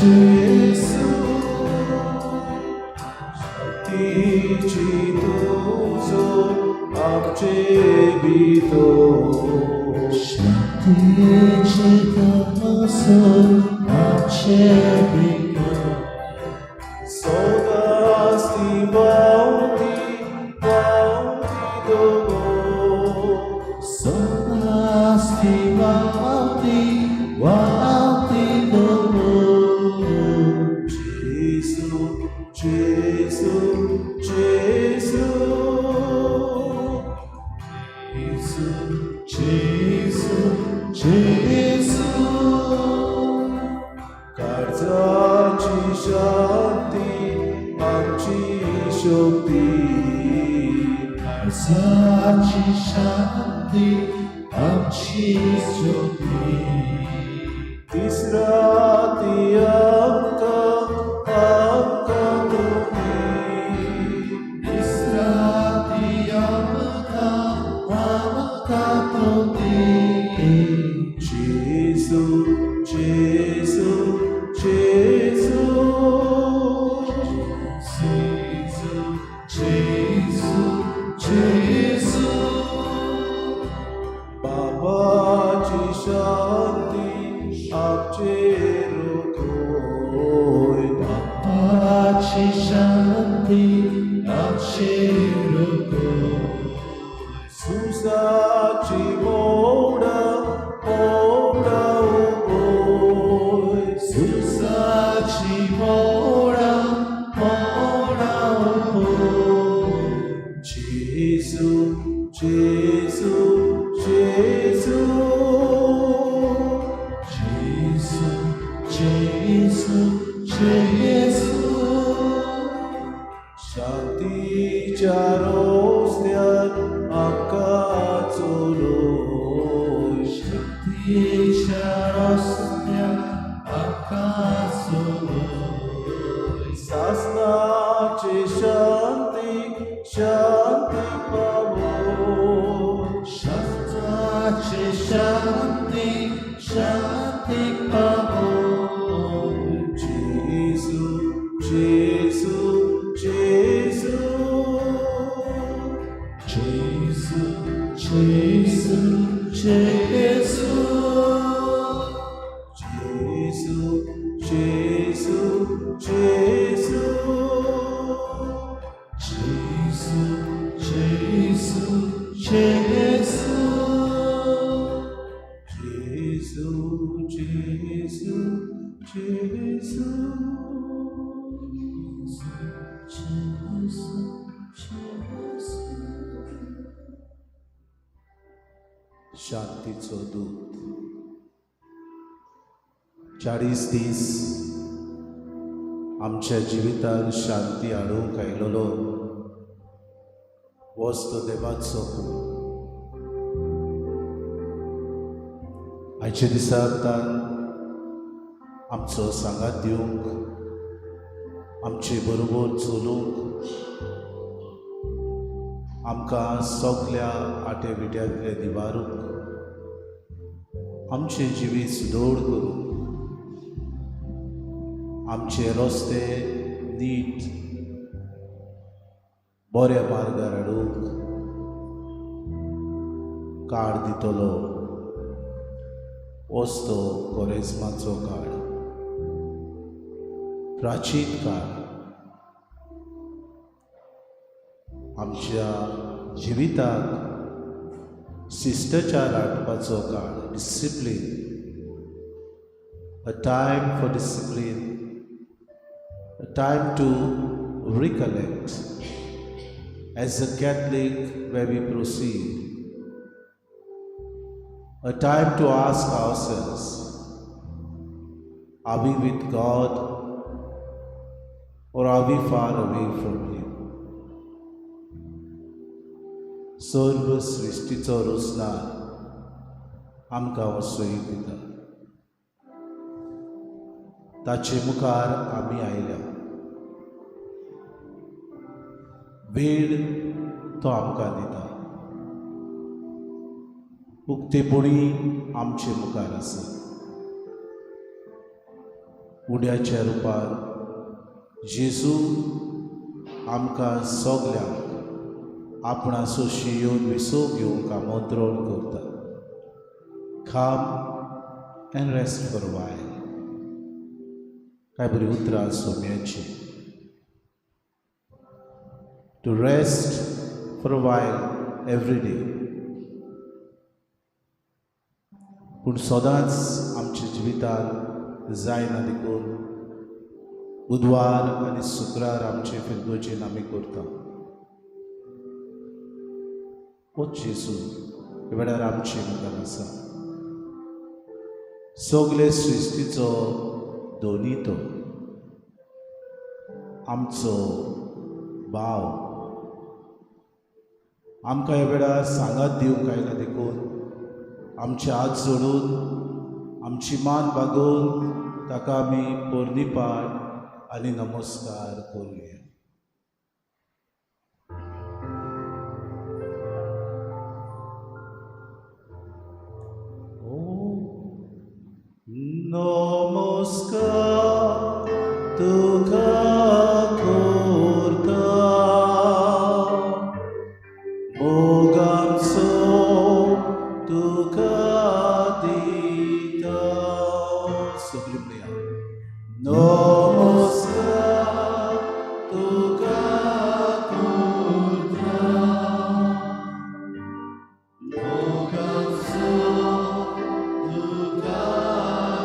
जेसू शक्तीची तुझो आमचे भितो शक्तीची तुझो आमचे भितो सौदास्ती वावती दोगो सौदास्ती वावती दोगो जेसू जेसू जेसू जेसू जेसू काळजाची शांती आमची शक्ती काळजाची शांती आमची शक्ती तिसरा ती आमका तुमी तिसरा ती आमका तुमी जेसू जेसू जेसू जेसू जेसू बाबाची शांती आमचेर कोय बापाची शांती आमचेर सुसाची मोडा उगोय सुसाची मोडा जेसू जेसू जेसू जेसू जेसू जेसू शांतीच्या रोस्त्यात आमका चलोय शक्तीच्या रस्त्यात आमका चलोय सासनाचे शांती पावो शास्त्राचे शांती पावो जेसू जेसू जेसू जेसू जेसू जेसू जेसू जेसू जेसू जेसू जेसू जेसू जेसू शांतीचो दूत 40 दीस आमच्या जिवितांत शांती हाडूंक आयलोलो होच तो देवाचो खूब आयच्या दिसाक तान आमचो सांगात दिवंक आमचे बरोबर चलूंक आमकां सगल्या आटे बिट्यांतले निवारूंक आमचे जिवीत सुदोड करूंक आमचे रस्ते नीट बऱ्या मार्गार हाडूंक काळ दितलो होच तो कोरेस्माचो काळ प्राचीन काळ आमच्या जिविताक शिष्टाचार हाडपाचो काळ discipline a time for discipline, a time to recollect as a Catholic where we proceed, a time to ask ourselves, are we with God or are we far away from Him? सर्व सृष्टीचो रुजनार आमकां वसोयीक दिता ताचे मुखार आमी आयल्या वेळ तो आमकां दिता उक्तेपणी आमचे मुखार आसा उड्याच्या रुपार जेजू आमकां सगल्यांक आपणा सोशी येवन विसोग घेवंक आमंत्रण करता. Come and rest for a while. काय बरी उतरां सोम्याची. To rest for a while every day. पूण सदांच आमच्या जिवितांत जायना देखून बुधवार आनी शुक्रार आमचे फिरदोचेन आमी करता. होच जेजू हे वेळार आमचे मुखार आसा. सगले सृश्टीचो दोनी तो आमचो भाव आमकां ह्या वेळार सांगात दिवंक आयला देखून आमचे हात जोडून आमची मान बागोवन ताका आमी पोरनिपाट आनी नमस्कार करूया. नमस्कार तुका करता मोगांचो तुका दिता. सगळीं म्हणया नमस्कार तुका करता मोगांचो तुका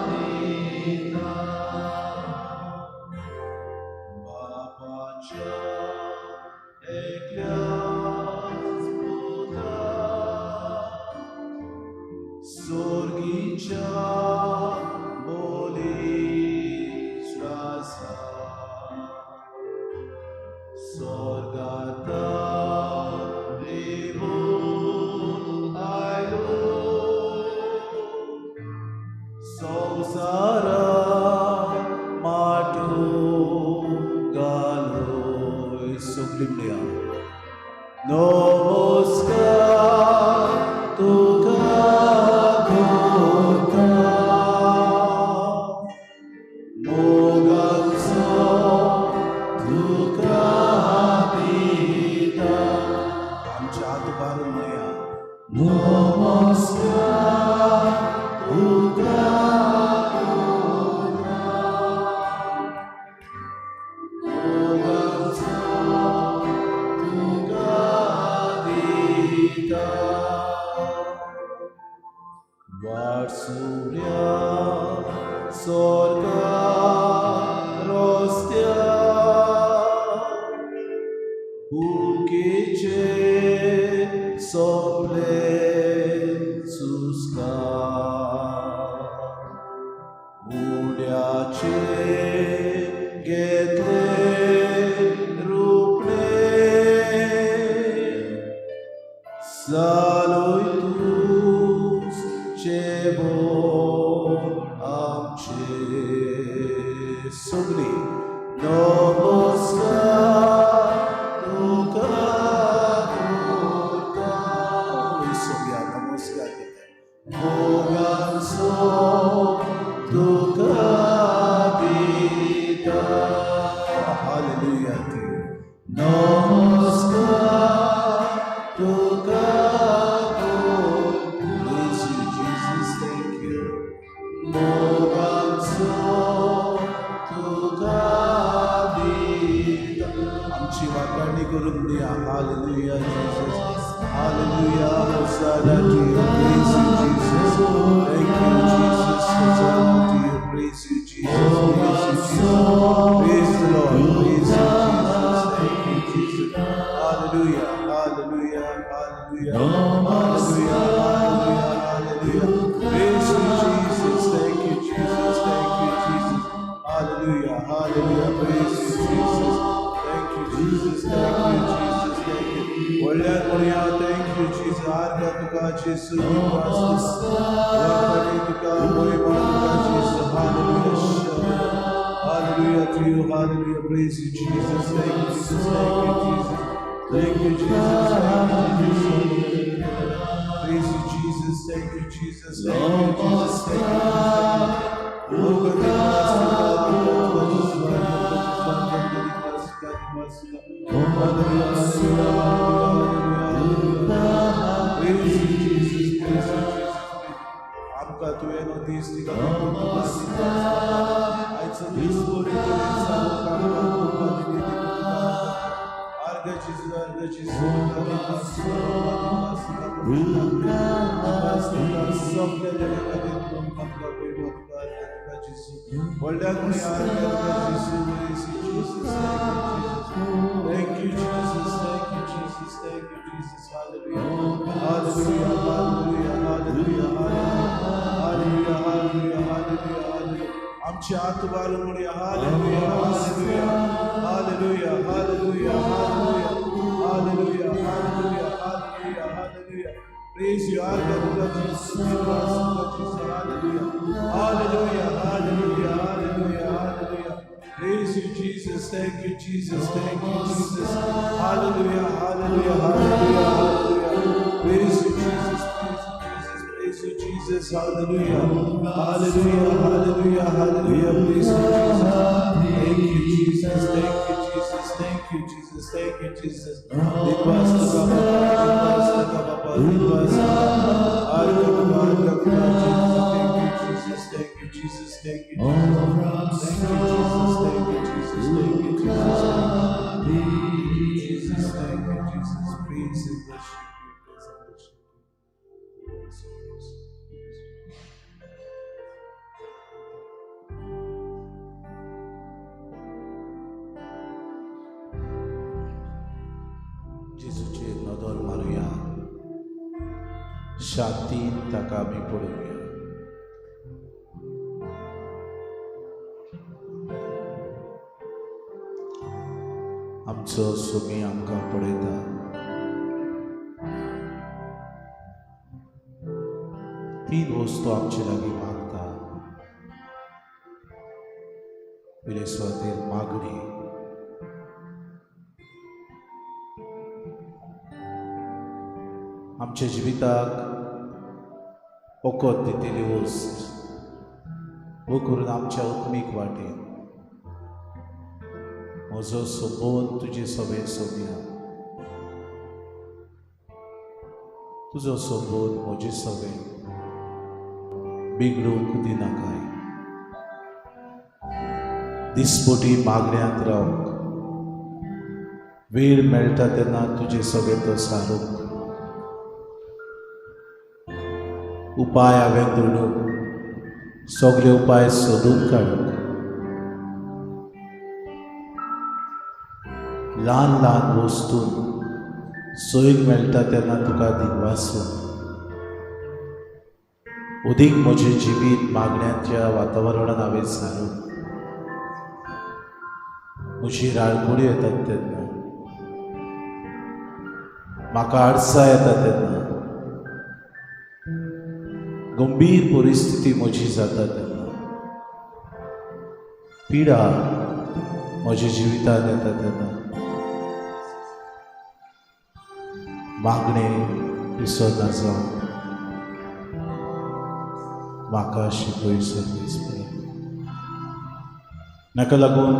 दिता. बापाच्या एकल्याच पुता सोर्गीच्या बोलीच रासा स्वर्गांता देवून आयलो संवसाराक माटो घालोय. सगळीं म्हणया नमस्कार तुका करता मोगांचो तुका दिता. आमच्या हात बारून म्हणया नमस्कार तुका करता मोगांचो तुका दिता. वाटसुऱ्या स्वर्गार रस्त्या बुरकेचे सोंपले सुस्कार उड्याचे घेतले रुपणे जालोय तूच जेवण आमचे. सगळीं नमस्कार तुका करता. सगळ्या नमस्कार करता मोगांचो तुका दिता. हालेलुया. नमस्कार तुका praise you Jesus. Thank you. मोगांचो तुका दिता. आमची वाखाणणी करून दिया. Hallelujah Jesus. Hallelujah. Hosanna to you. Praise you Jesus. Thank you Jesus. Hosanna to you. Praise you Jesus. Praise you Jesus. Praise the Lord. Praise you Jesus. Thank you Jesus. Hallelujah. Hallelujah. Hallelujah. Hallelujah. Hallelujah. Praise you Jesus. Thank you Jesus. Thank you Jesus. Hallelujah. Hallelujah. Praise you Jesus. Thank you Jesus. Thank you Jesus. Thank you. Wallan Maria. Thank you Jesus. Arga tuka Jesus. Wakani tuka Moima tuka Jesus. Hallelujah. Hallelujah to you. Hallelujah. Praise you Jesus. Thank you Jesus. Thank you Jesus. Thank you Jesus. Thank you Jesus. Praise you Jesus. Thank you Jesus. Thank you Jesus. Thank you Jesus. सोगल्या जगामध्ये तू आमकां पैवतकार तुका जिसू व्हडल्यान याद करता जिसू येसी Jesus thank you Jesus thank you Jesus thank you Jesus hallelujah hallelujah hallelujah hallelujah hallelujah hallelujah hallelujah आमची आत्मा म्हणूया hallelujah hallelujah hallelujah hallelujah hallelujah hallelujah hallelujah hallelujah praise you hallelujah Jesus hallelujah hallelujah hallelujah hallelujah hallelujah praise you Jesus thank you Jesus hallelujah hallelujah hallelujah hallelujah praise you Jesus praise you Jesus hallelujah hallelujah hallelujah hallelujah praise you Jesus thank you Jesus thank you Jesus thank you Jesus thank you Jesus thank you Jesus thank you Jesus praise and worship you praise and worship जेजूचे नदर मारूया शांतीन ताका आमी पळोवया आमचो सुमी आमकां पळयता तीन वस्तू आमचे लागीं मागता पयले सुवातेर मागणी आमच्या जिविताक ओकोत दितेली वस्त वो करून आमच्या उत्मीक वाटेन म्हजो सोबोन तुजे सोबे सोबया तुजो सोबोन म्हजे सोबे बिगडूंक दिनाकाय दिसपोटी मागण्यांत रावंक वेळ मेळटा तेन्ना तुजे सोबे तो सारूंक उपाय हांवें धुणूक सगळे उपाय सोदून काडूंक ल्हान ल्हान वस्तून सोयीक मेळटा तेन्ना तुका दिगवासून उदीक म्हजें जिवीत मागण्यांच्या वातावरणान हांवें सारूंक म्हजी राळकुडी येतात तेन्ना म्हाका आडसां येता तेन्ना गंभीर परिस्थिती म्हजी जाता तेन्ना पिडा म्हज्या जिवितांत येता तेन्ना मागणे विसरना जावन म्हाका शिकय सर्वीस नाका लागून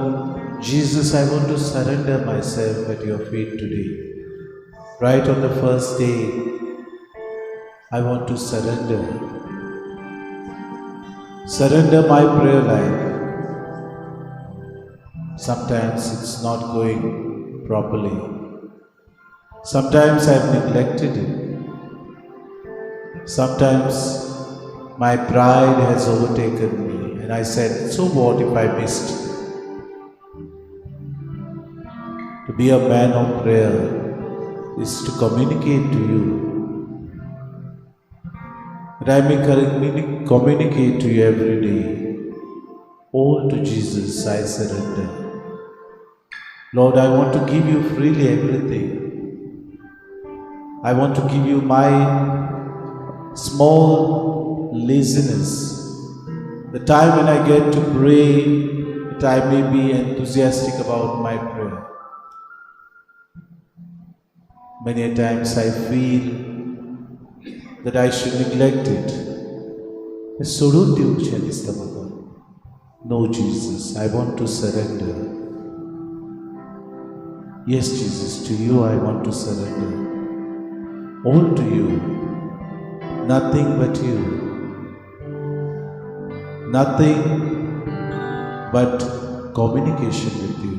Jesus, I want to surrender myself at your feet today. Right on the first day, I want to surrender my prayer life. Sometimes it's not going properly. Sometimes I've neglected it. Sometimes my pride has overtaken me and I said, so what if I missed? To be a man of prayer is to communicate to you. That I may communicate to you every day. All to Jesus I surrender. Lord, I want to give you freely everything. I want to give you my small laziness. The time when I get to pray, that I may be enthusiastic about my prayer. Many a times I feel that I should neglect it. No, Jesus, I want to surrender. Yes, Jesus, to you I want to surrender. All to you. Nothing but you. Nothing but communication with you.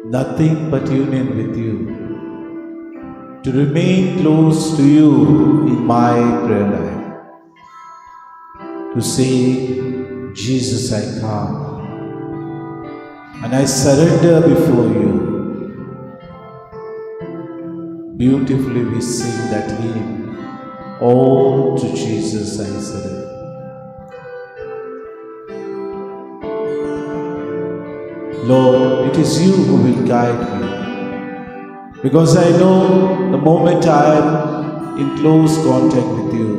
Nothing but union with you. To remain close to you in my prayer life. to say, Jesus, I come and I surrender before you. Beautifully we sing that hymn, all to Jesus I surrender. Lord, it is you who will guide me, because I know the moment I am in close contact with you,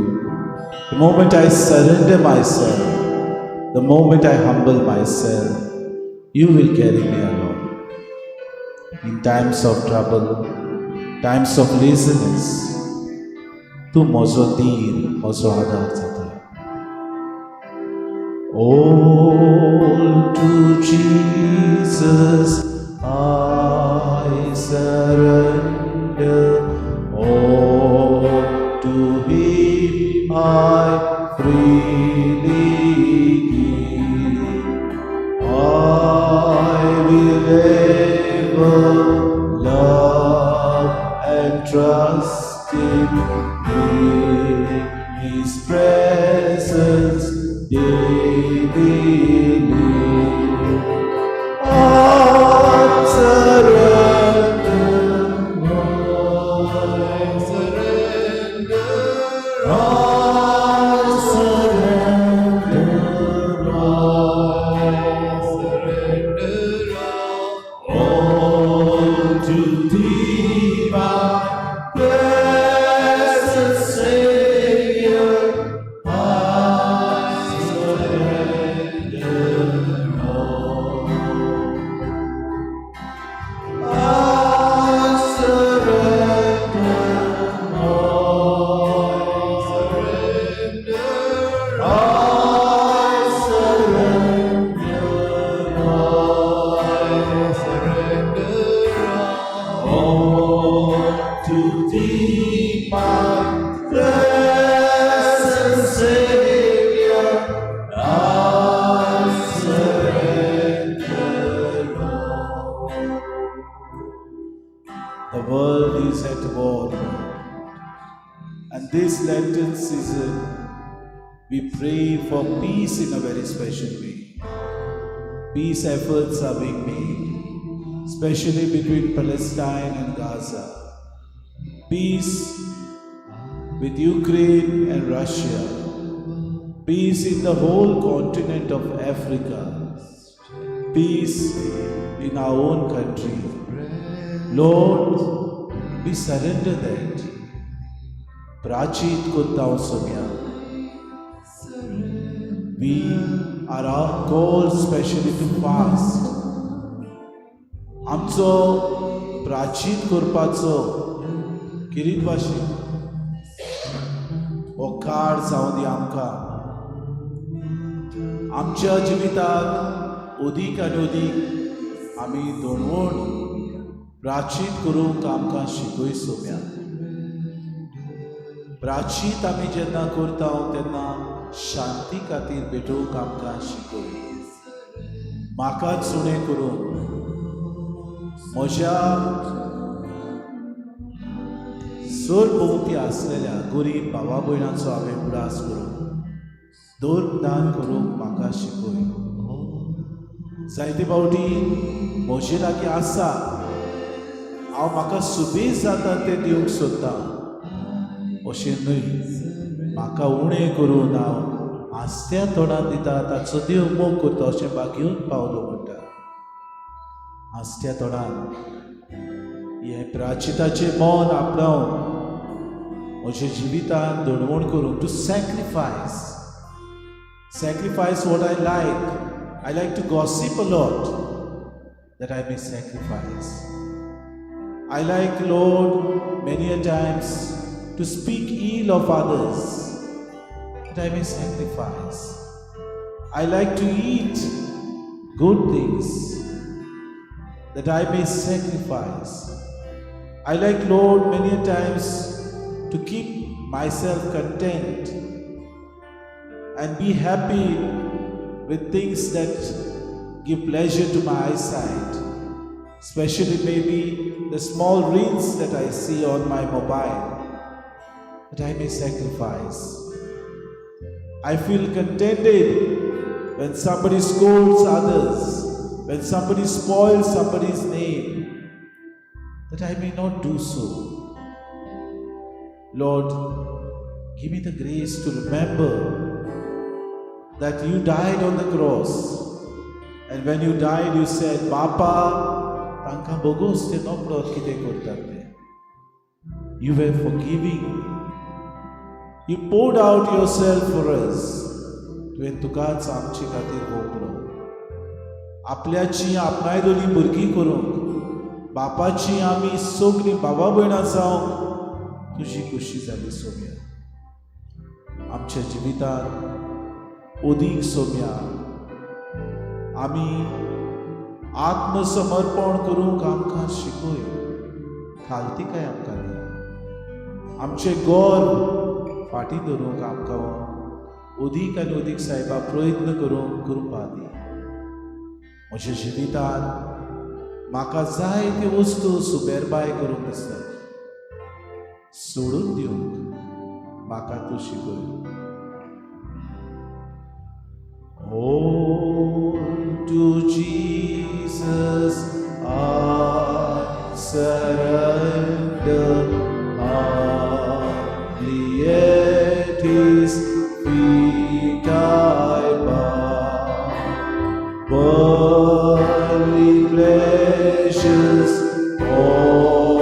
the moment I surrender myself, the moment I humble myself, you will carry me along. In times of trouble, times of laziness, tu mozo dir, mozo hadar zata. All to Jesus I surrender, all to Him I freely give. I will ever love and trust in His presence daily live. I surrender, I surrender, I surrender, all to Thee, my blessed Savior. I surrender all. I surrender all. I surrender all to Thee, my blessed Savior. I surrender all. The world is at war, and this Lenten season we pray for peace in a very special way. Peace efforts are being made, especially between Palestine and Gaza. Peace with Ukraine and Russia. Peace in the whole continent of Africa. Peace in our own country. Lord, we surrender that. Prachit Kuttao Sumya. We are all called specially to fast. आमचो प्राचीन करपाचो किरीत भाशेन हो काळ जावं दी आमकां आमच्या जिवितांत अदीक आनी अदीक आमी दोनवण प्राचीत करूंक आमकां शिकय सोम्या. प्राचीत आमी जेन्ना करता तेन्ना शांती खातीर भेटोवंक आमकां शिकय. म्हाकाच सुणें करून म्हज्या जर भोंवती आसलेल्या गरीब भावा भयणांचो हांवें उडास करूं, दर दान करूंक म्हाका शिकय. जायते फावटी म्हजे लागीं आसा, हांव म्हाका सुबेज जाता तें दिवंक सोदतां, अशें न्हय. म्हाका उणें करून हांव आस्त्या तोंडान दिता ताचो देव मोग करता अशें बागेवन पावलो म्हणटा. आस्त्या तोंडान हे प्राचिताचें मोन आपणावन म्हज्या जिवितांत दडवण करून to sacrifice what I like to gossip a lot that I may sacrifice. I like, Lord, many a times to speak ill of others that I may sacrifice. I like to eat good things that I may sacrifice. I like, Lord, many a times to keep myself content and be happy with things that give pleasure to my eyesight, especially maybe the small reels that I see on my mobile, that I may sacrifice. I feel contented when somebody scolds others, when somebody spoils somebody's name, that I may not do so. Lord, give me the grace to remember that you died on the cross, and when you died you said, Bapa, tanka bogos te nokdot kite kortat te. You were forgiving. You poured out yourself for us. तुवें तुकाच आमची खातीर भोगलो. आपल्याची आपणाय दोनी भुरगीं करूंक बापाची आमी सगळीं बाबा भयणां जावंक तुजी खुशी जाली सोम्या. आमच्या जिवितांत ओदीक सोम्या आमी आत्मसमर्पण करूंक आमकां शिकय. खालतीकाय आमकां दी. आमचे गोर फाटीं धरूंक आमकां ओदीक आनी ओदीक सायबा प्रयत्न करूंक कृपा दी. म्हज्या जिवितांत म्हाका जाय त्यो वस्तू सुबेरबाय करूंक आसतात, सोडून दिवंक म्हाका तूं शिकय. Oh, to Jesus I surrender, humbly at His feet I bow. Worldly pleasures all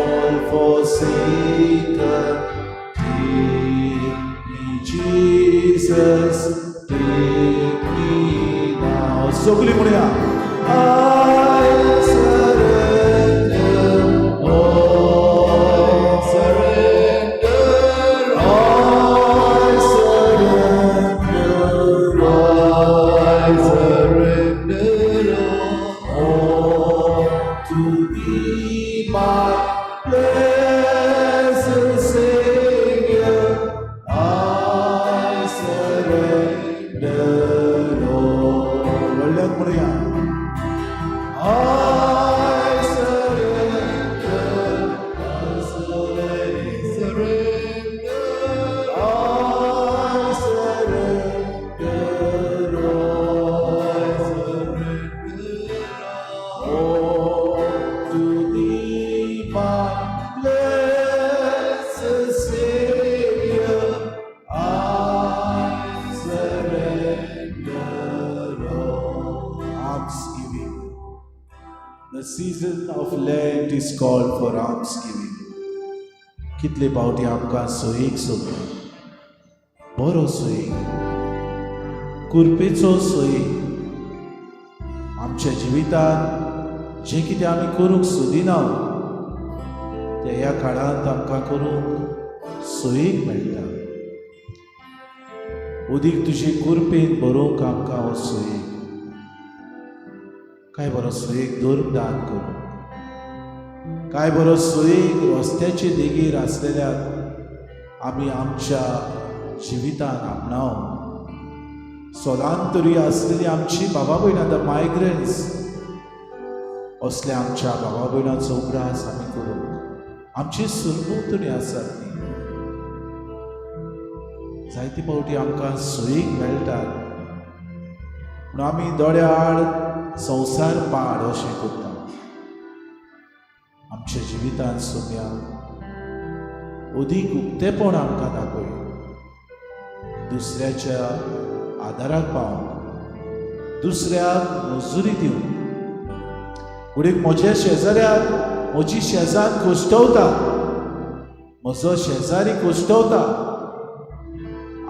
forsaken, take me, Jesus, take me now. Sogli म्हणूया. I surrender, oh, surrender, I surrender, I surrender, oh, to Thee, my blessed Savior, I surrender. I surrender, I surrender, I surrender, oh, to Thee, my blessed Savior, I surrender. Almsgiving. The season of Lent is called for almsgiving. कितले पावटी आमकां सोयीक सोदता, बरो सोयीक, कुरपेचो सोयीक. आमच्या जिवितांत जें कितें आमी करूंक सोदिना तें ह्या काळांत आमकां करूंक सोयीक मेळटा. उदीक तुजे कुरपेन भरूंक आमकां हो सोयीक. काय बरो सोयीक धर्म दान करूंक, काय बरो सोयीक रस्त्याचे देगेर आसलेल्याक आमी आमच्या जिवितांत आपणावंक. स्थलांतरी आसलेली आमची बाबा भयणां, द मायग्रंट्स, असल्या आमच्या बाबा भयणांचो उगडास आमी करूंक. आमची सुरभोंवतणी आसात ती. जायते फावटी आमकां सोयीक मेळटात, पूण आमी दोळ्या आड संवसार पाड अशें करता. आमच्या जिवितांत सोम्या ओदीक उक्तेपण आमकां दाखय. दुसऱ्याच्या आदाराक पावंक, दुसऱ्याक मजुरी दिवंक. फुडें म्हज्या शेजाऱ्याक म्हजी शेजान कोश्टवता, म्हजो शेजारी कोश्टवता,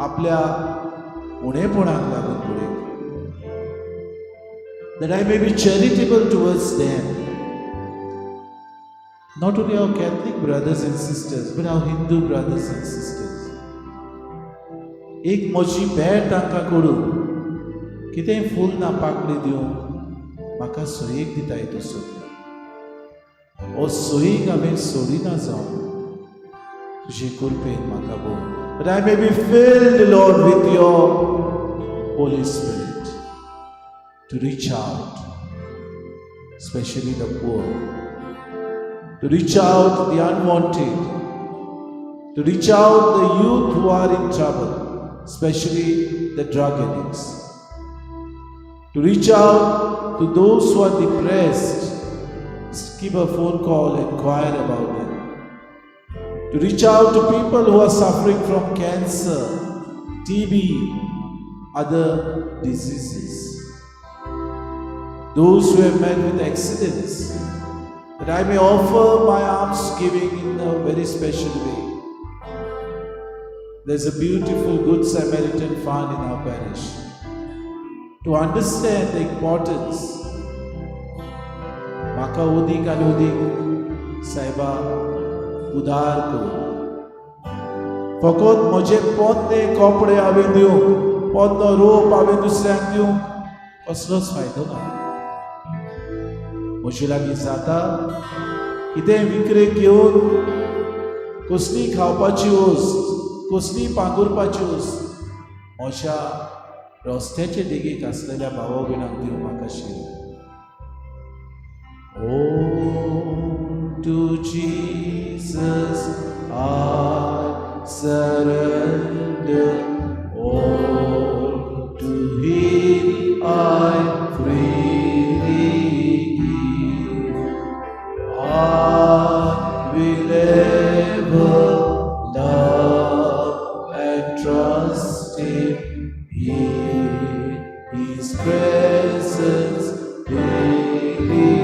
आपल्या उणेपणाक लागून फुडें. That I may be charitable towards them. Not only our Catholic brothers and sisters, but our Hindu brothers and sisters. एक म्हजी भेट तांकां करून कितेंय फूल ना पाकळी दिवंक म्हाका सोयीक दिताय तसो. हो सोयीक हांवें सोडिना जावन तुजे कृपेन म्हाका भोग. That I may be filled, Lord, with your Holy Spirit, to reach out, especially the poor, to reach out the unwanted, to reach out the youth who are in trouble, especially the drug addicts. To reach out to those who are depressed, give a phone call, inquire about them. To reach out to people who are suffering from cancer, TB, other diseases. Those who have met with accidents, that I may offer my alms giving in a very special way. There's a beautiful Good Samaritan found in our parish. To understand the importance, Maka udik anudik Saiba udar ko. Fakot moje podne kopde ave diu, podno roop ave dusऱ्यांक दिऊ, कसलोच फायदो ना. म्हजे लागीं जाता कितें विकरेक घेवन कसली खावपाची वस्त, कसली पांगुरपाची वस्त म्हज्या रस्त्याचे देगेक आसलेल्या भावा भयणांक दिवं म्हाका शिरो. Oh, to Jesus I surrender, all to Him I freely give. I will ever love and trust Him, in His presence daily.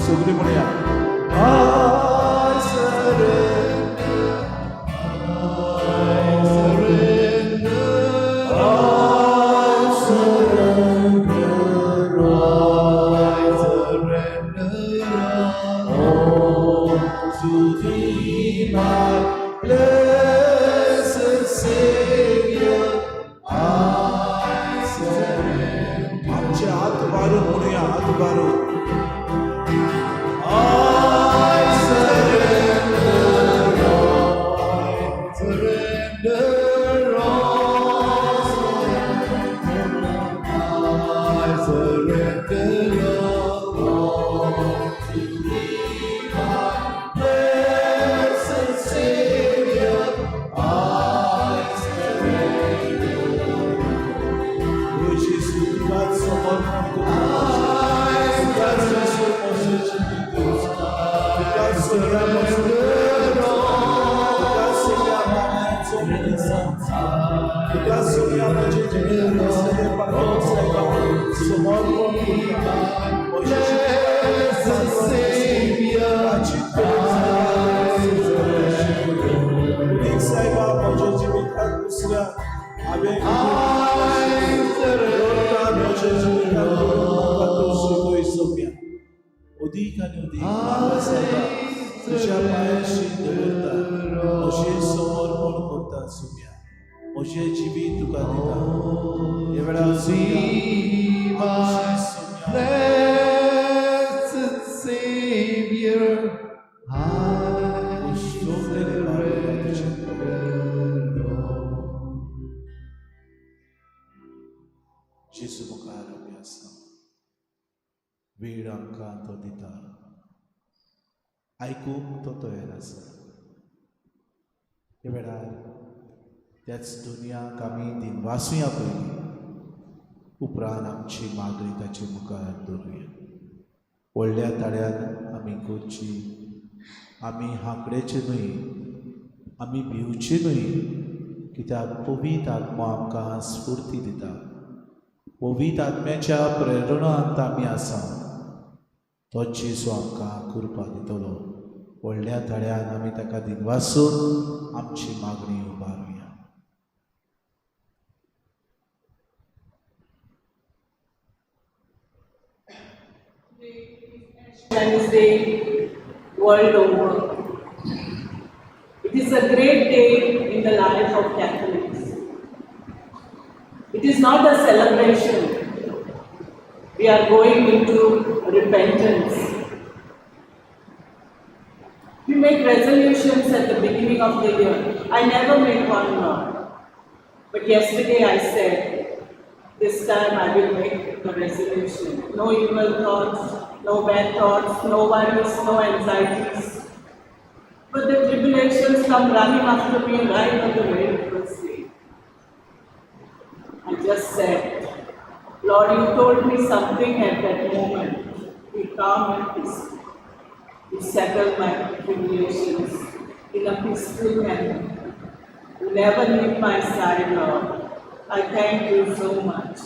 सगळी म्हणूया. I surrender, I surrender, I surrender, I surrender all to Thee, my blessed Savior. I surrender. आमचे हात वारून म्हणूया, हात वारून. Udik आणि उदीक बाबा साहेबा तुझ्या पायाशी दवरता, म्हजे समर्पण करता सुम्या, म्हजे जिवीत तुका दिता. हे वेळार blessed Savior, I surrender. जेसू मुखार आमी आसा, वेळ आमकां तो दिता, आयकूंक तो तयार आसा. हे वेळार त्याच दुनियाक आमी दिनवासुया पयलीं, उपरांत आमची मागणी ताचे मुखार दवरुया. व्हडल्या ताळ्यान आमी करची, आमी हांकडेचे न्हय, आमी भिवचे न्हय, कित्याक पवित्र आत्मा आमकां स्फूर्ती दिता. पवित्र आत्म्याच्या प्रेरणांत आमी आसा, तोच जेसू आमकां कृपा दितलो. व्हडल्या ताळ्यान आमी ताका दिनवासून आमची मागणी उबारुया. Wednesday world over. It is a great day in the life of Catholics. It is not a celebration. We are going into repentance. We make resolutions at the beginning of the year. I never make one now. But yesterday I said, this time I will make a resolution. No evil thoughts, no bad thoughts, no worries, no anxieties. But the tribulations come running after me right on the very first day. I just said, Lord, you told me something at that moment. Be calm and peaceful. You settle my tribulations in a peaceful manner. You never leave my side, Lord. I thank you so much.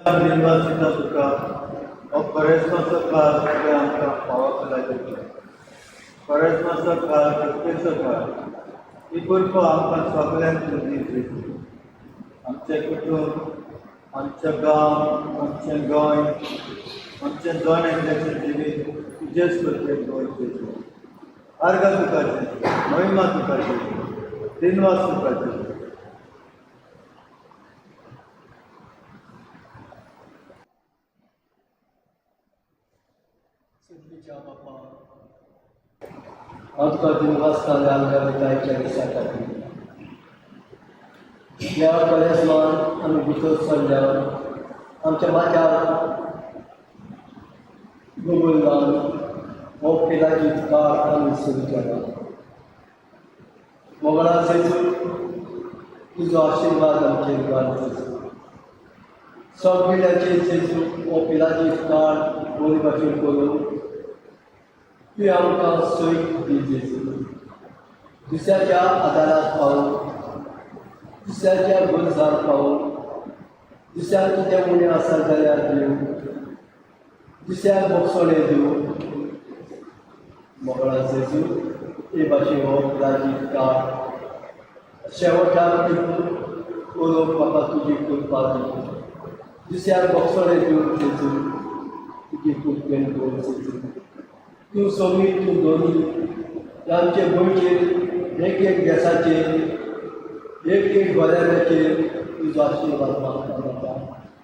निर्वासिता तुका हो बरेचसो काळ तुवें आमकां फावो केला दिता बरेचसो काळ प्रत्येकसो काळ ही पुरको आमकां सगळ्यांक तुजी दिता आमचें कुटूंब आमचें गांव आमचें गोंय आमचें दोन एकल्याचें जिवीत तुजेच करचें गोंयचें आर्गां तुका दिता महिमा तुका दिता दिनवास तुका दिता आमकां दिनवासताले आमकां विटायच्या दिसा खातीर ह्या कलेसमान आमी भितर सरल्यावर आमच्या माथ्यार गुगल लावन हो पिलाची काळ आमी सुरू केला मोगळा जेजू तुजो आशिर्वाद आमचेर घाल जेजू सगळ्याचे जेजू हो पिलाची काळ बरी भाशेन करून तुवें आमकां सोयीक दी जेजू दुसऱ्याच्या आदाराक पावून दुसऱ्याच्या गरजार पावून दुसऱ्याक कितें उणें आसा जाल्यार दिवं दुसऱ्याक बक्षणे दिवं मोगळा जेजू हे भाशेन हो पिलाची काळ शेवटाक उलोवंक म्हाका तुजी कृपा दी दुसऱ्याक बक्षणे दिवंक जेजू तुजी कृपेन कर जेजू तूं सोमी तूं दोनी आमचे गोंयचेर एक गॅसाचेर एक गोल्याऱ्याचेर तुजो आशिर्वाद मागता जाता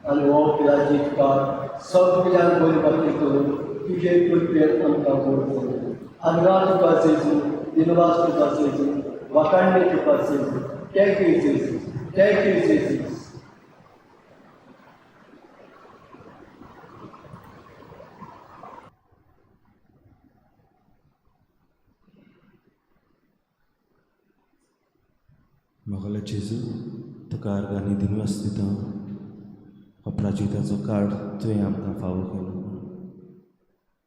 आनी हो पिलाची काळ सगळ्यांक बरी भाशेन करून तुजे कृपेन आमकां कर आदगां तुका जेजू दिनवास तुका जेजू वाखाणणी तुका जेजू थँक यू जेजू थँक यू जेजू मोगला जेजू तुका आर्गांनी दिनवास दिता हो प्राजिताचो काळ तुवें आमकां फावो केलो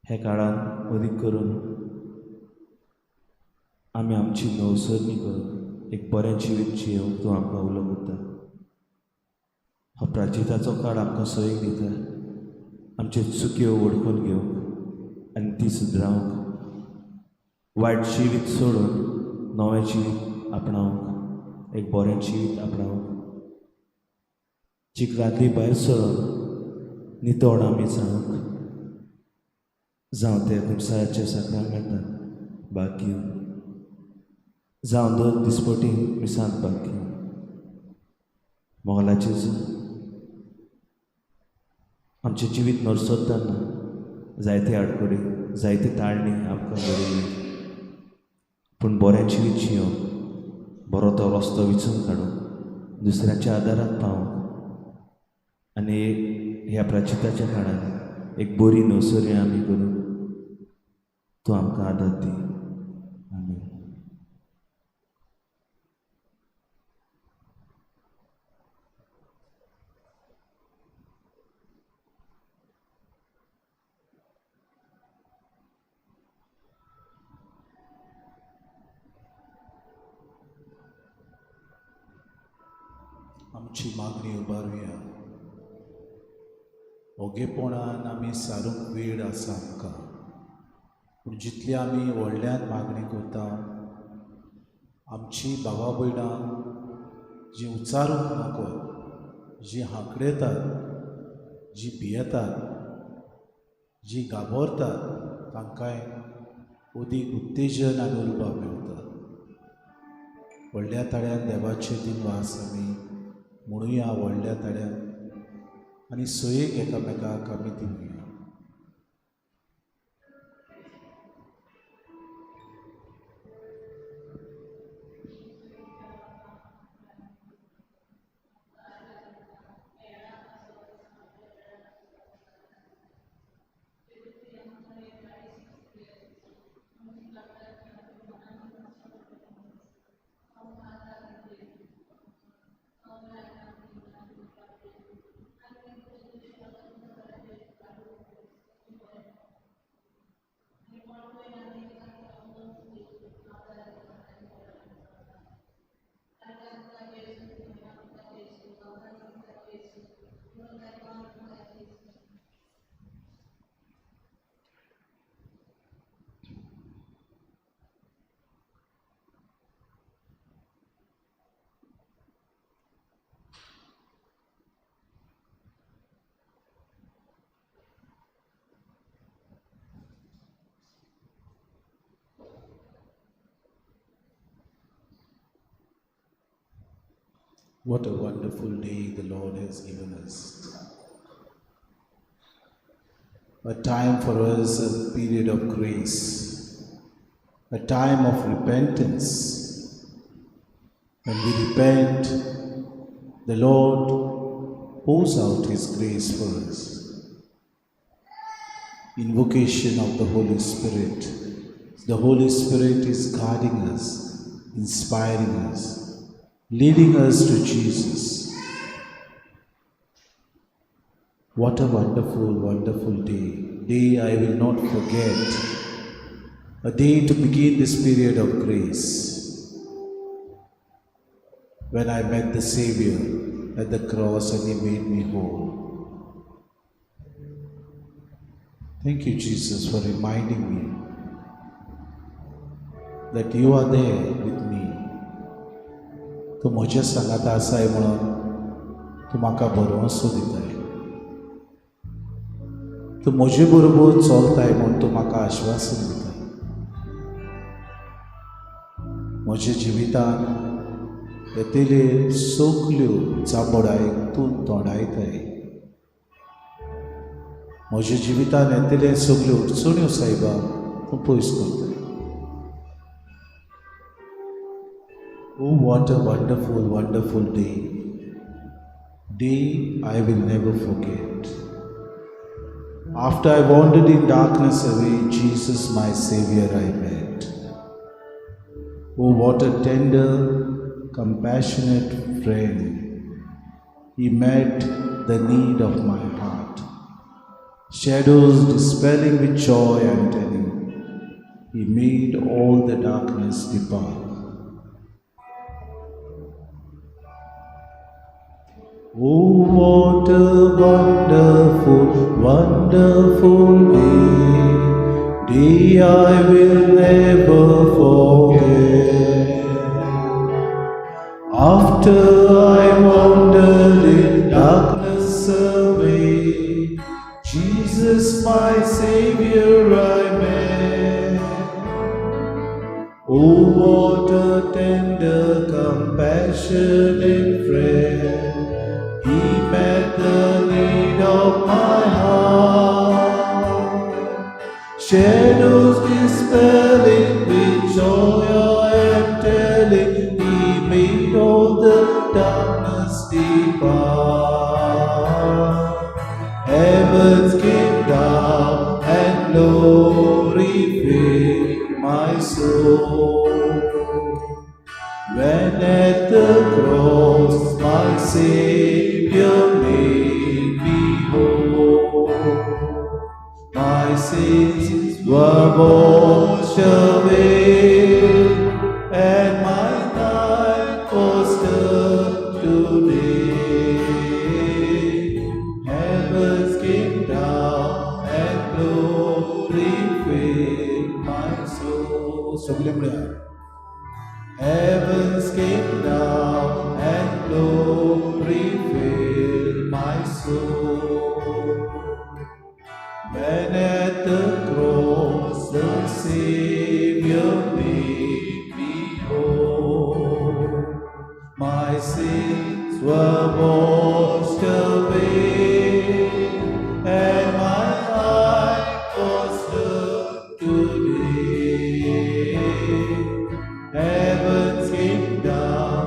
हे काळान अदीक करून आमी आमची नवसरणी करून एक बरें जिवीत जियोवंक तूं आमकां उलो करता हो प्राजिताचो काळ आमकां सयक दिता आमच्यो चुक्यो वळखून घेवंक आनी ती सुदरावंक वायट जिवीत सोडून नवें जिवीत आपणावंक एक बरें जिवीत आपणावंक चिखलांतली भायर सरून नितळ आमी जावंक जावं ते खुबसाच्या साकराक मेळटा भाग्य जावं दर दिसपटी मिसांत भाग्य मोगलाचें आमचें जिवीत नरसोत्ताना जायते आडखडी जायते ताळणी आमकां घडयली पूण बरें जिवीत जियोवंक बरो तो रस्तो विचून काडून दुसऱ्याच्या आदाराक पावूंक आनी ह्या प्राचिताच्या काळान एक बरी नवसरी आमी करूं तूं आमकां आदार दी आमीन आमची मागणी उबारुया ओगेपणान आमी सारूंक वेळ आसा आमकां पूण जितली आमी व्हडल्यान मागणी करता आमची भावा भयणां जीं उचारूंक नकळत, जीं हांकडेतात, जीं भियेतात, जीं गाबोरतात, तांकांय उदीक उत्तेजन आनी उर्बा मेळटा. व्हडल्या ताळ्यान देवाचे दिनवास आमी म्हणुया व्हडल्या ताळ्यान आनी सोयेक एकामेकाक आमी Divya. What a wonderful day the Lord has given us. A time for us, a period of grace, a time of repentance. When we repent, the Lord pours out His grace for us. Invocation of the Holy Spirit. The Holy Spirit is guarding us, inspiring us, leading us to Jesus. What a wonderful, wonderful day. Day I will not forget. A day to begin this period of grace. When I met the Savior at the cross and He made me whole. Thank you, Jesus, for reminding me that you are there with me. तूं म्हज्या सांगात आसाय म्हणून तूं म्हाका भरवंसो दिताय. तूं म्हजे बरोबर चलताय म्हणून तूं म्हाका आश्वासन दिताय. म्हज्या जिवितांत येतल्यो सगल्यो चाबडायक तूं तोंडायताय. म्हज्या जिवितांत येतल्यो सगल्यो अडचण्यो सायबा तूं पयस करताय. Oh, what a wonderful, wonderful day. Day I will never forget. After I wandered in darkness away, Jesus, my Savior, I met. Oh, what a tender, compassionate friend. He met the need of my heart. Shadows dispelling with joy and telling. He made all the darkness depart. Oh, what a wonderful, wonderful day. Day I will never forget. After I wandered in darkness away, Jesus, my Savior, I met. Oh, what a tender, compassionate friend. He met the need of my heart. Shadows dispelling with joy I am telling. He made all the darkness depart. Heavens came down and glory filled my soul. When at the cross my Savior made me whole, my sins were washed away, and my life was turned today. Heavens came down and glory filled down and glory fill my soul. When at the cross the Savior made me whole, my sins were washed away, and my life was turned today. Heaven came down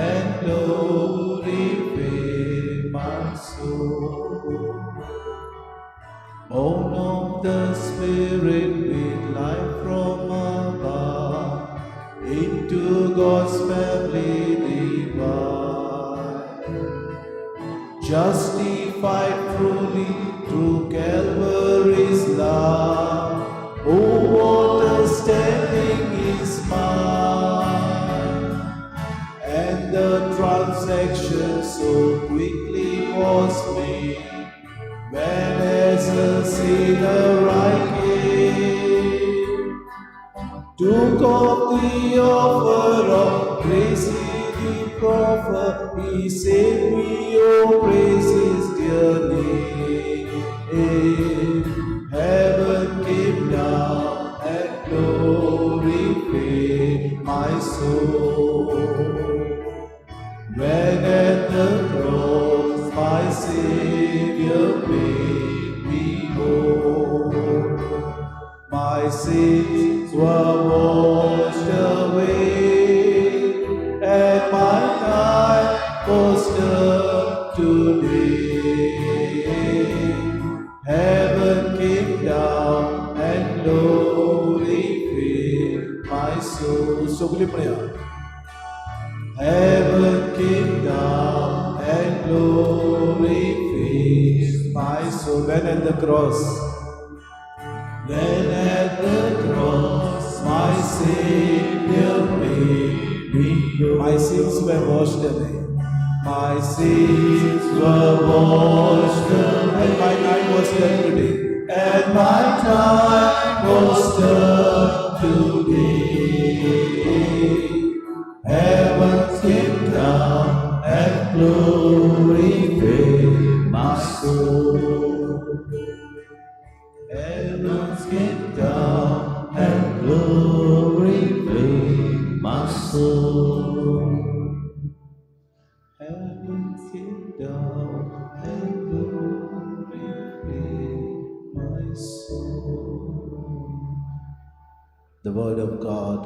and glory filled my soul. Born of the Spirit with life from above, into God's family divine. Justified truly through Calvary's love. Oh, what a standing is mine! And the transaction so quickly was made, when as a sinner I came, took off the offer of grace he did proffer, he saved me, oh praise his dear name. Heaven came down and glory filled my soul. When at the cross my Savior made me whole, my sins were washed away, and my life was turned today. Heaven came down and glory filled my soul. सगळी म्हणूया. Heaven came down and glory filled my soul. When at the cross, when at the cross, my Savior made me whole. My sins were washed away. My sins were washed away. And my night was turned today. And my time was turned today. Heaven came down and glory filled my soul. Heaven came down and glory filled my soul. Heaven came down and glory filled my soul. The word of God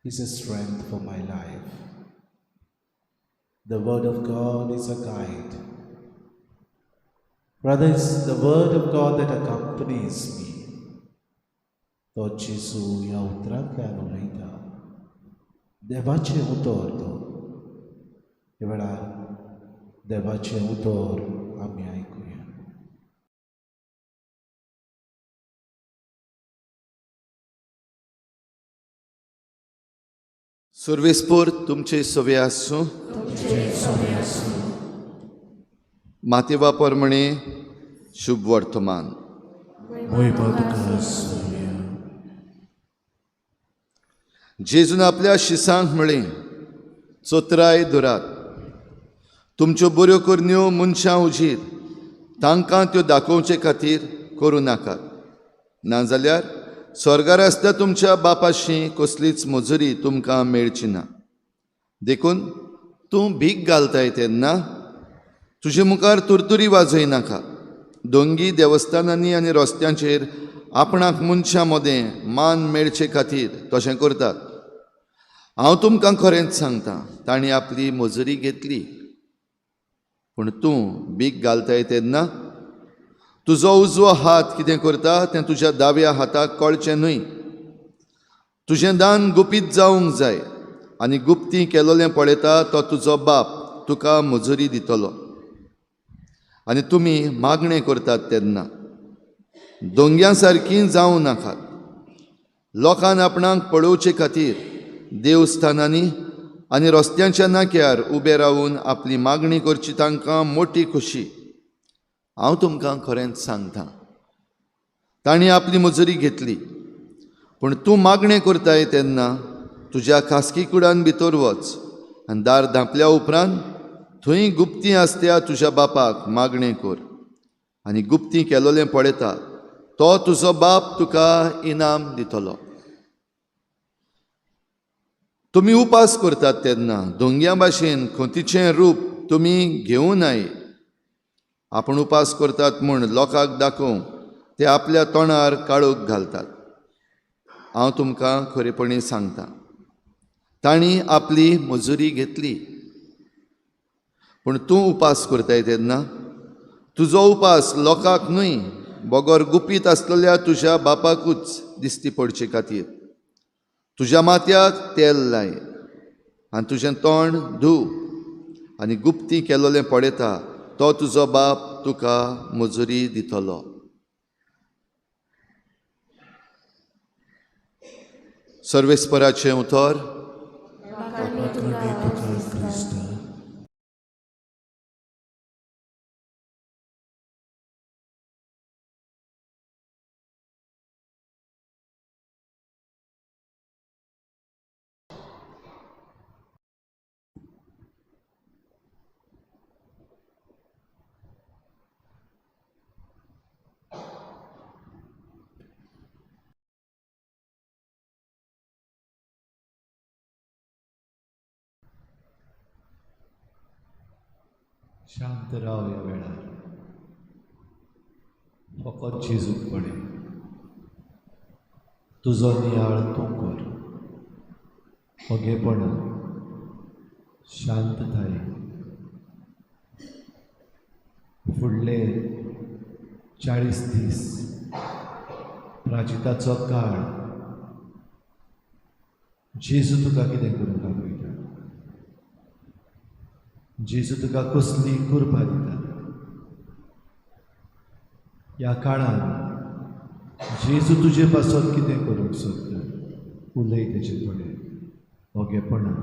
is a strength for my life. The word of God is a guide. Rather, it's the word of God that accompanies me. तो जेजू ह्या उतरांतल्यान उलयता. देवाचें उतर तो. ह्या वेळार देवाचें उतर आमी आयकुया. सर्वेस्पोर तुमचे सवे आसूं. मातेवा प्रमाणे शुभ वर्तमान. जेजून आपल्या शिसांक म्हळें, चोत्राय धरात. तुमच्यो बऱ्यो करण्यो मनशां उजीर तांकां त्यो दाखोवचे खातीर करूं नाकात. नाजाल्यार स्वर्गार आसता तुमच्या बापाशी कसलीच मजुरी तुमकां मेळची ना. देखून तूं भीक घालताय तेन्ना तुजे मुखार तुरतुरी वाजयनाका. दोंगी देवस्थानांनी आनी रस्त्यांचेर आपणाक मनशां मदें मान मेळचे खातीर तशें करतात. हांव तुमकां खरेंच सांगतां, तांणी आपली मजुरी घेतली. पूण तूं भीक घालताय तेन्ना तुजो उजवो हात कितें करता तें तुज्या दाव्या हाताक कळचें न्हय. तुजें दान गुपीत जावंक जाय, आनी गुप्ती केलोलें पळयता तो तुजो बाप तुका मजुरी दितलो. आनी तुमी मागणें करतात तेन्ना दोंग्यां सारकीं जावं नाकात. लोकांक आपणाक पळोवचे खातीर देवस्थानांनी आनी रस्त्यांच्या नाक्यार उबे रावन आपली मागणी करची तांकां मोठी खुशी. हांव तुमकां खरेंच सांगतां, तांणी आपली मजुरी घेतली. पूण तूं मागणें करताय तेन्ना तुज्या खासगी कुडान भितर वच आनी दार धांपल्या उपरांत थंय गुप्ती आसत्या तुज्या बापाक मागणें कर आनी गुप्ती केलोलें पळयता तो तुजो बाप तुका इनाम दितलो. तुमी उपास करतात तेन्ना दोंग्या भाशेन खोतीचें रूप तुमी घेवं नये. आपूण उपास करतात म्हूण लोकांक दाखोवंक ते आपल्या तोंडार काळोख घालतात. हांव तुमकां खरेपणी सांगतां, तांणी आपली मजुरी घेतली. पूण तूं उपास करताय तेन्ना तुजो उपास लोकांक न्हय, बोगोर गुपीत आसलेल्या तुज्या बापाकूच दिसती पडचे खातीर तुज्या माथ्याक तेल लाय आनी तुजें तोंड धुव आनी गुप्ती केलोलें पळयता तो तुजो बाप तुका मजुरी दितलो. सर्वेस्पराचें उतर. शांत राव ह्या वेळार. फकत जेजूक पळय. तुजो नियाळ तूं कर. ओगेपणां, शांतताय. फुडले 40 दीस प्राजिताचो काळ जेजू तुका कितें करून दाखयता. जेजू तुका कसली कृपा दिता. ह्या काळांत जेजू तुजे पासत कितें करूंक सोदता. उलय तेजे कडेन ओगेपणां.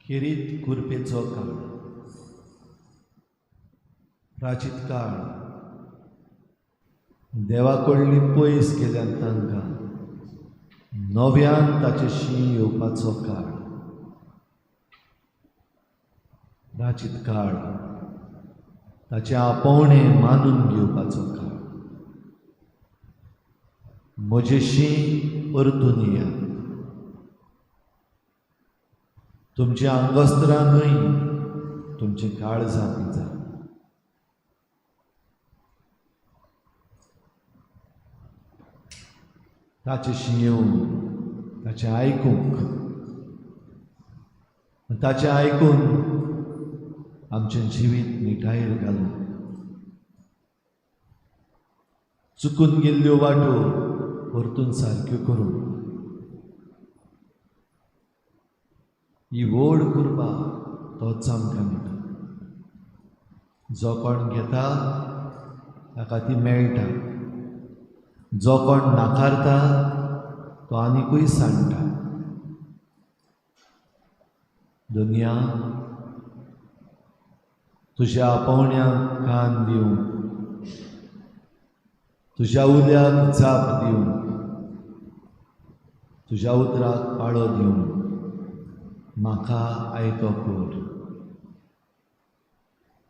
खेरीत कुरपेचो काळ, प्राचीत काळ देवा कडली पयस गेल्यान तांकां नव्यान ताचे शीं येवपाचो काळ, प्राचीत काळ ताचे आपोवणे मानून घेवपाचो काळ. म्हजे शीं परतून येयात, तुमचे आंगोस्त्रां न्हय, तुमचे काळजां पिजा. ताचे शीं येवन ताचें आयकूंक, ताचें आयकून आमचें जिवीत निठायेर घालूंक, चुकून गेल्ल्यो वाटो परतून सारक्यो करूंक, ही व्हड कृपा तोच आमकां मेळटा. जो कोण घेता ताका ती मेळटा, जो कोण नाकारता तो आनिकूय सांडटा. दुनिया तुज्या आपोवण्याक कान दिवंक, तुज्या उल्याक जाप दिवंक, तुज्या उतराक पाळो दिवंक म्हाका आयतो कर,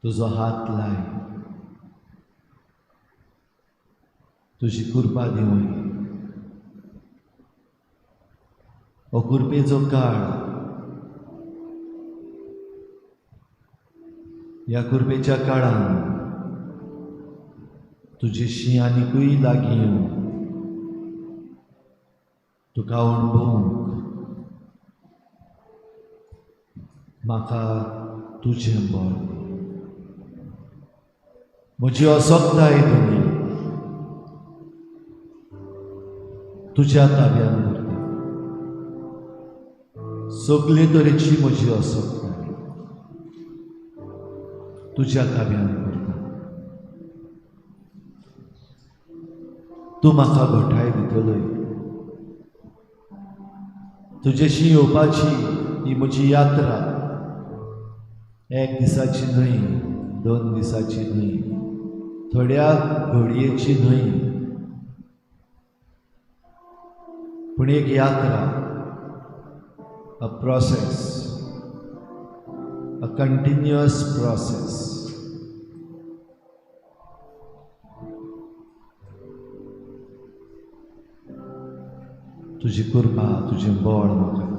तुजो हात लाय, तुजी कृपा दिवंक. हो कृपेचो काळ, ह्या कृपेच्या काळांत तुजे शीं आनिकूय लागीं येवंक, तुका अणभवूंक म्हाका तुजें बळ. म्हजी असोगताय दुनिया तुज्या ताब्यांत उरता. सगळे तरेची म्हजी असोगताय तुज्या ताब्यांत उरता. तूं म्हाका घोटाय दितलोय. तुजेशी येवपाची ही म्हजी यात्रा एक दिसाची न्हय, 2 दिसाची न्हय, थोड्या घडयेची न्हय, पूण एक यात्रा, a process, a continuous process. तुजी कृपा, तुजें बळ म्हाका.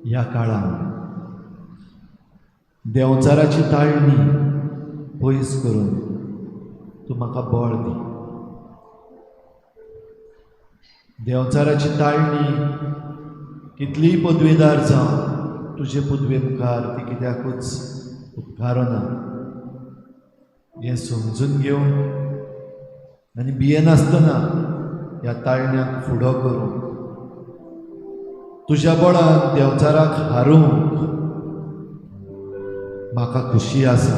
ह्या काळांत देंवचाराची ताळणी पयस करून तूं म्हाका बळ दी. देंवचाराची ताळणी कितलीय पदवेदार जावं तुजे पदवे मुखार ती कित्याकूच उपकारोना हें समजून घेवन आनी भियेनासतना ह्या ताळण्याक फुडो करूंक, तुज्या बळान देंवचाराक हारूंक म्हाका खुशी आसा.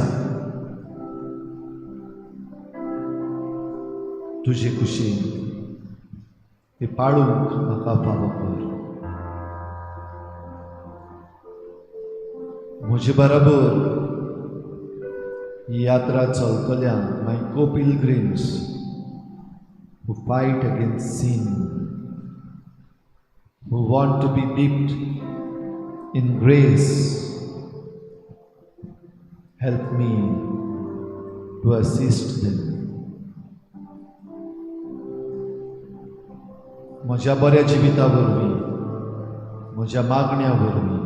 तुजे खुशेन ते पाळूंक म्हाका फावो कर. म्हजे बरोबर ही यात्रा चलतल्यांक, my co-pilgrims who fight against sin, who want to be dipped in grace, help me to assist them. म्हज्या बऱ्या जिविता वरवीं, म्हज्या मागण्या वरवीं,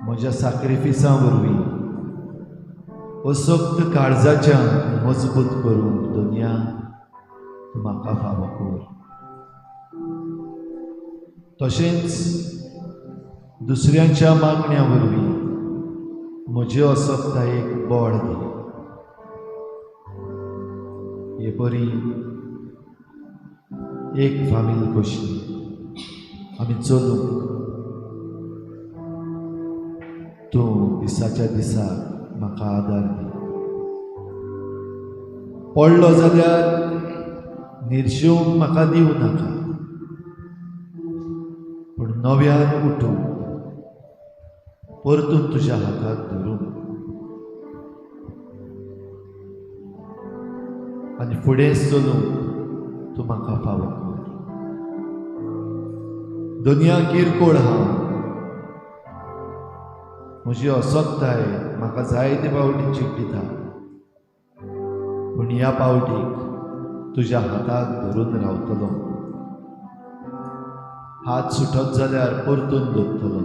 म्हज्या सॅक्रिफिसां वरवीं असक्त काळजाच्यान मजबूत करूंक दुनिया तूं म्हाका फावो कर. तशेंच दुसऱ्यांच्या मागण्या वरवीं म्हजे असक्तायेक बळ दी. हे बरी एक फामील कशी आमी चलूंक तूं दिसाच्या दिसाक म्हाका आदार दी. पडलो जाल्यार निर्शेवंक म्हाका दिवं नाका, पूण नव्यान उठून परतून तुज्या हाताक धरून आनी फुडें चलूंक तूं म्हाका फावो कर. दुनिया किरकोळ हांव, म्हजी असोत्ताय म्हाका जायते फावटी चिड्डिता, पूण ह्या पावटीक तुज्या हाताक धरून रावतलो. हात सुटत जाल्यार परतून धरतलो,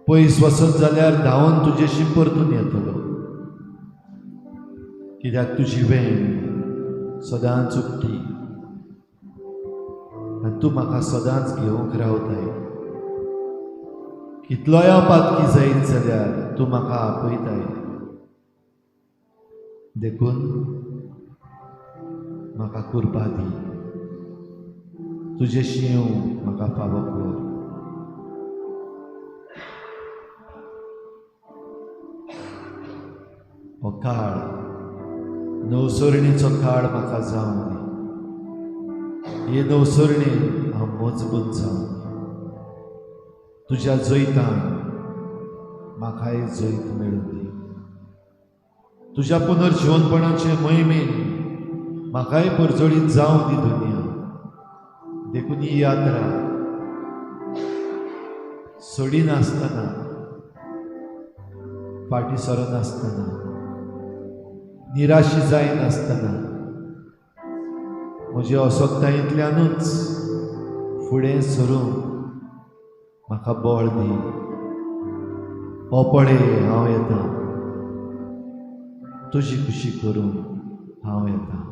पयस वचत जाल्यार धांवन तुजेशी परतून येतलो. कित्याक तुजी वेळ सदांच उक्ती आनी तूं म्हाका सदांच घेवंक रावताय. कितलोय आपातकी जायत जाल्यार तूं म्हाका आपयताय. देखून म्हाका कृपा दी, तुजेशी येवंक म्हाका फावो कर. हो काळ नवसरणीचो काळ म्हाका जावं दी. हे नवसरणेन हांव मजबूत जावं. तुज्या जैतान म्हाकाय जैत मेळूं दी. तुज्या पुनर्जीवनपणाचे मोहिमेन म्हाकाय परजळीत जावं दी दुनिया. देखून ही यात्रा सोडिनासतना, फाटी सरनासतना, निराशी जायनासतना म्हज्या असोत्तायेंतल्यानूच फुडें सरूंक म्हाका बळ दी. हो पळय हांव येता, तुजी खुशी करूंक हांव येता.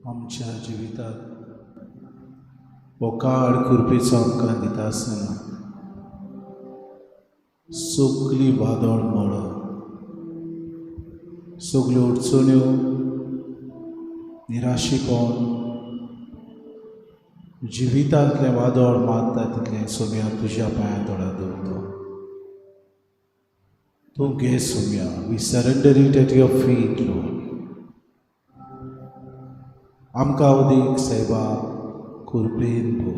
आमच्या जिवितात हो काळ कृपेचो आमकां दिता आसतना सगळी वादळ मळ, सगल्यो अडचण्यो, निराशीपण, जिवितांतले वादळ मारता तितलें सोम्या तुज्या पांया तळा दवरता. तूं घे सोम्या. We surrender it at your feet lord. आमकां अदीक सेवा कृपेन भर.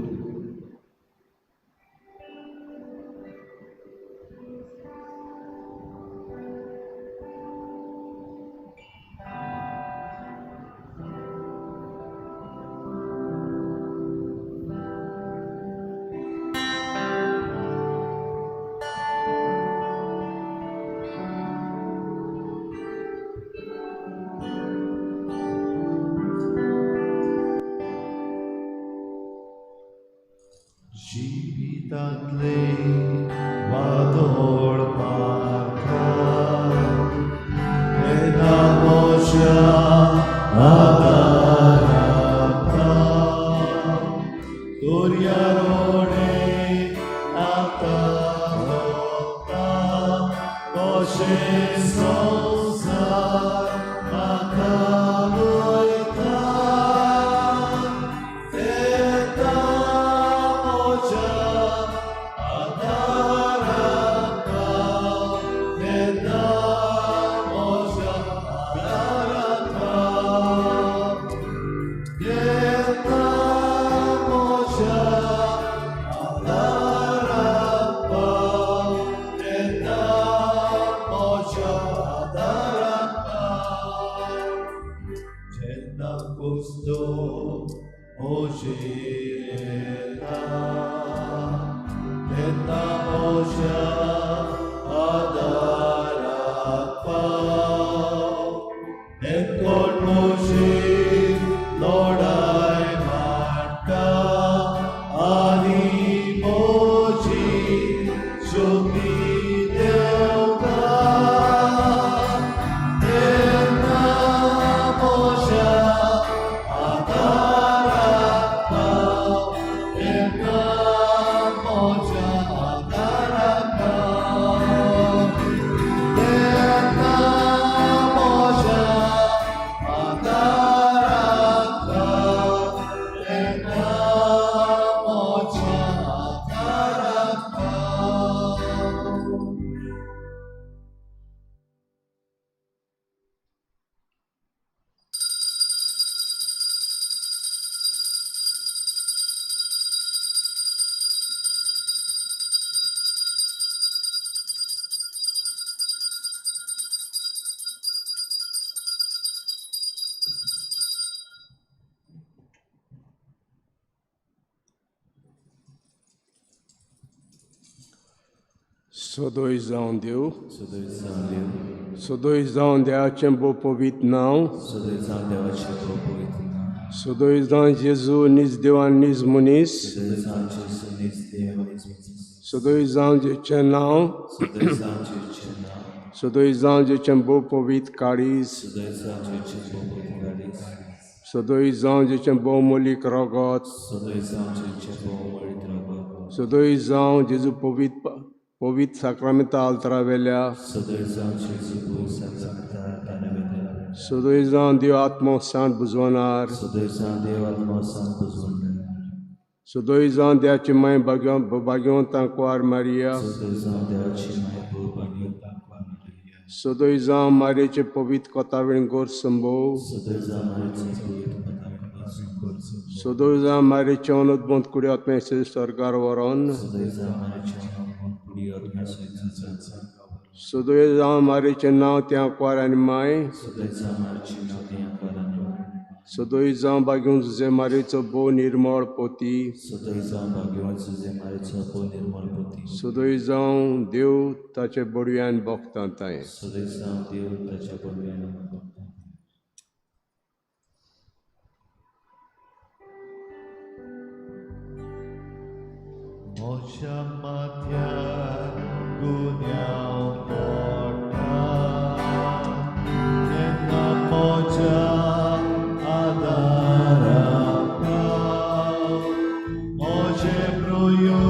जिवितांतले वादळ मारता तेन्ना म्हज्या आदाराक दर्यारोडे आतां वता कशे संवसार म्हाका वयता. तेन्ना म्हज्या आदाराक पाव, तेन्ना म्हज्या आदाराक पाव, तेन्ना म्हज्या आदाराक पाव, तेन्ना म्हज्या आदाराक पाव. जेन्ना कुस्तो म्हजेर येता, तेन्ना म्हज्या आदाराक पाव. एककोण म्हजी लढाय मारता आनी म्हजी जोगी देंवता. तेन्ना म्हज्या आदाराक पाव, तेन्ना म्हज्या Sodoi zaun Deus, Sodojzão Deus, sodoi zaun de acembo povit não, Sodojzão Deus Chicopoitna, sodoi zaun Jesus nis dewanis munis, Sodojzão Jesus Deus, sodoi zaun de chenão, Sodojzão Chichena, sodoi zaun de cembo povit caris, Sodojzão Chichipoitnaris, sodoi zaun de cembo molik rogot, Sodojzão Chichipoitnaris, sodoi zaun Jesus povit sacramental travelha, Sodojzão Chichipoitnaris, Tanaveda, sodoi zaun de atmo sant buzonar, Sodojzão Deus Almoçan Buzunda, sodoi zaun de acimai bagyon tanquar Maria, Sodojzão Deus Chimaibu Banyuta Maria, sodoi zaun marice povit kotavin gor sambo, Sodojzão Marichipoitnaris, sodoi zaun marice onot bont kuriat mese sargar waron, Sodojzão Marichipoitnaris, sodoi zaun marice nau tiang quar animai, Sodojzão Marichipoitnaris, sodoi zaun bagyon ze marice bo nirmal poti, Sodojzão Bhagwan Suze Marichipo Nirmalpati, sodoi zaun Deus tace borian boktantai. Sodojzão Deus Tachapoviana. Mocha Matya Gunyao Porta Nena Mocha Adara Prau Moche Bruyo